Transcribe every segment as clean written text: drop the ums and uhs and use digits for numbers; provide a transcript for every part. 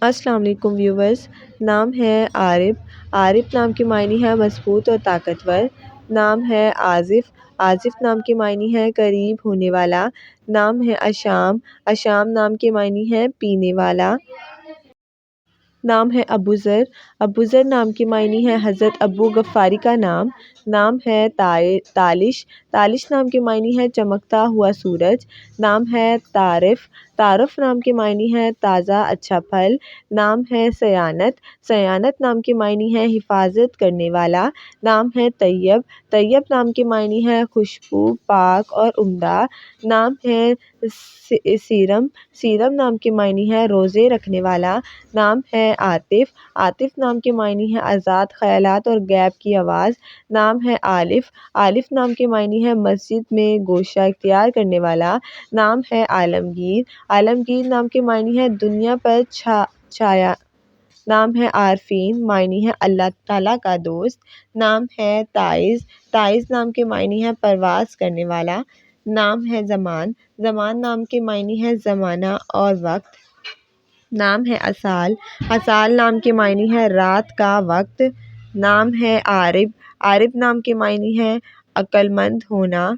السلام علیکم ویورز، نام ہے عارف۔ عارف نام کے معنی ہے مضبوط اور طاقتور۔ نام ہے عازف۔ عازف نام کے معنی ہے قریب ہونے والا۔ نام ہے اشام۔ اشام نام کے معنی ہے پینے والا۔ نام ہے ابوذر۔ ابوذر نام کے معنی ہے حضرت ابو غفاری کا نام۔ نام ہے تالش۔ تالش نام کے معنی ہے چمکتا ہوا سورج۔ نام ہے طارف۔ طارف نام کے معنی ہے تازہ اچھا پھل۔ نام ہے سیانت۔ سیانت نام کے معنی ہے حفاظت کرنے والا۔ نام ہے طیب۔ طیب نام کے معنی ہے خوشبو، پاک اور عمدہ۔ نام ہے سیرم۔ سیرم نام کے معنی ہے روزے رکھنے والا۔ نام ہے عاطف۔ عاطف نام کے معنی ہے آزاد خیالات اور غیب کی آواز۔ نام ہے عالف۔ عالف نام کے معنی ہے مسجد میں گوشہ اختیار کرنے والا۔ نام ہے عالمگیر۔ عالمگیر نام کے معنی ہے دنیا پر چھایا۔ نام ہے عارفین، معنی ہے اللہ تعالیٰ کا دوست۔ نام ہے تائز۔ تائز نام کے معنی ہے پرواز کرنے والا۔ نام ہے زمان۔ زمان نام کے معنی ہے زمانہ اور وقت۔ نام ہے اسال۔ اسال نام کے معنی ہے رات کا وقت۔ نام ہے عارب۔ عارب نام کے معنی ہے عقل مند ہونا۔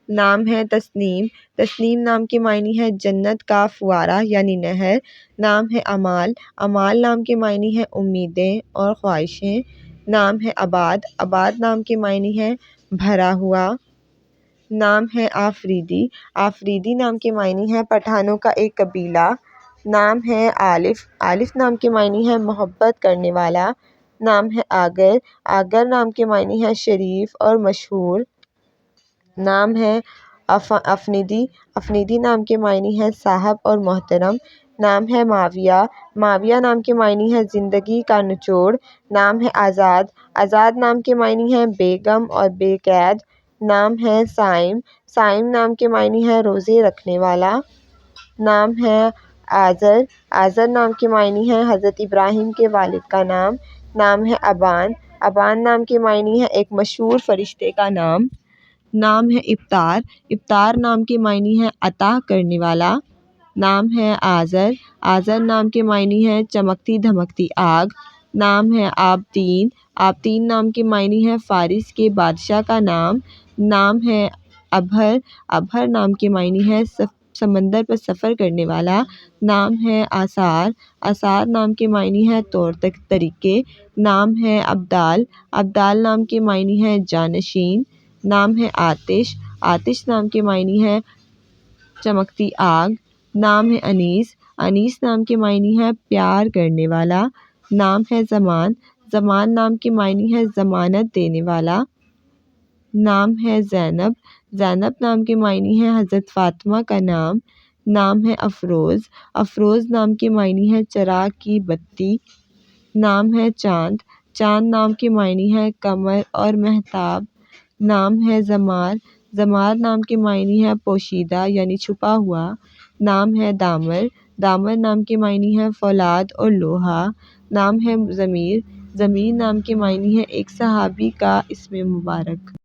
نام ہے تسنیم۔ تسنیم نام کے معنی ہے جنت کا فوارہ یعنی نہر۔ نام ہے امال۔ امال نام کے معنی ہے امیدیں اور خواہشیں۔ نام ہے آباد۔ آباد نام کے معنی ہے بھرا ہوا۔ نام ہے آفریدی۔ آفریدی نام کے معنی ہے پٹھانوں کا ایک قبیلہ۔ نام ہے عالف۔ عالف نام کے معنی ہے محبت کرنے والا۔ نام ہے آگر۔ آگر نام کے معنی ہے شریف اور مشہور۔ نام ہے افندی۔ افندی نام کے معنی ہے صاحب اور محترم۔ نام ہے معاویہ۔ معاویہ نام کے معنی ہے زندگی کا نچوڑ۔ نام ہے آزاد۔ آزاد نام کے معنی ہے بے غم اور بے قید۔ نام ہے صائم۔ صائم نام کے معنی ہے روزے رکھنے والا۔ نام ہے آزر۔ آزر نام کے معنی ہے حضرت ابراہیم کے والد کا نام۔ نام ہے ابان۔ ابان نام کے معنی ہے ایک مشہور فرشتے کا نام۔ نام ہے ابتار۔ ابتار نام کے معنی ہے عطا کرنے والا۔ نام ہے آذر۔ آذر نام کے معنی ہے چمکتی دھمکتی آگ۔ نام ہے آبتین۔ آبتین نام کے معنی ہے فارس کے بادشاہ کا نام۔ نام ہے ابہر۔ ابہر نام کے معنی ہے سمندر پر سفر کرنے والا۔ نام ہے آثار۔ آثار نام کے معنی ہے طور طریقے۔ نام ہے ابدال۔ ابدال نام کے معنی ہے جانشین۔ نام ہے آتش۔ آتش نام کے معنی ہے چمکتی آگ۔ نام ہے انیس۔ انیس نام کے معنی ہے پیار کرنے والا۔ نام ہے زمان۔ زمان نام کے معنی ہے ضمانت دینے والا۔ نام ہے زینب۔ زینب نام کے معنی ہے حضرت فاطمہ کا نام۔ نام ہے افروز۔ افروز نام کے معنی ہے چراغ کی بتی۔ نام ہے چاند۔ چاند نام کے معنی ہے قمر اور مہتاب۔ نام ہے زمار۔ زمار نام کے معنی ہے پوشیدہ یعنی چھپا ہوا۔ نام ہے دامر۔ دامر نام کے معنی ہے فولاد اور لوہا۔ نام ہے ضمیر۔ ضمیر نام کے معنی ہے ایک صحابی کا اسم مبارک۔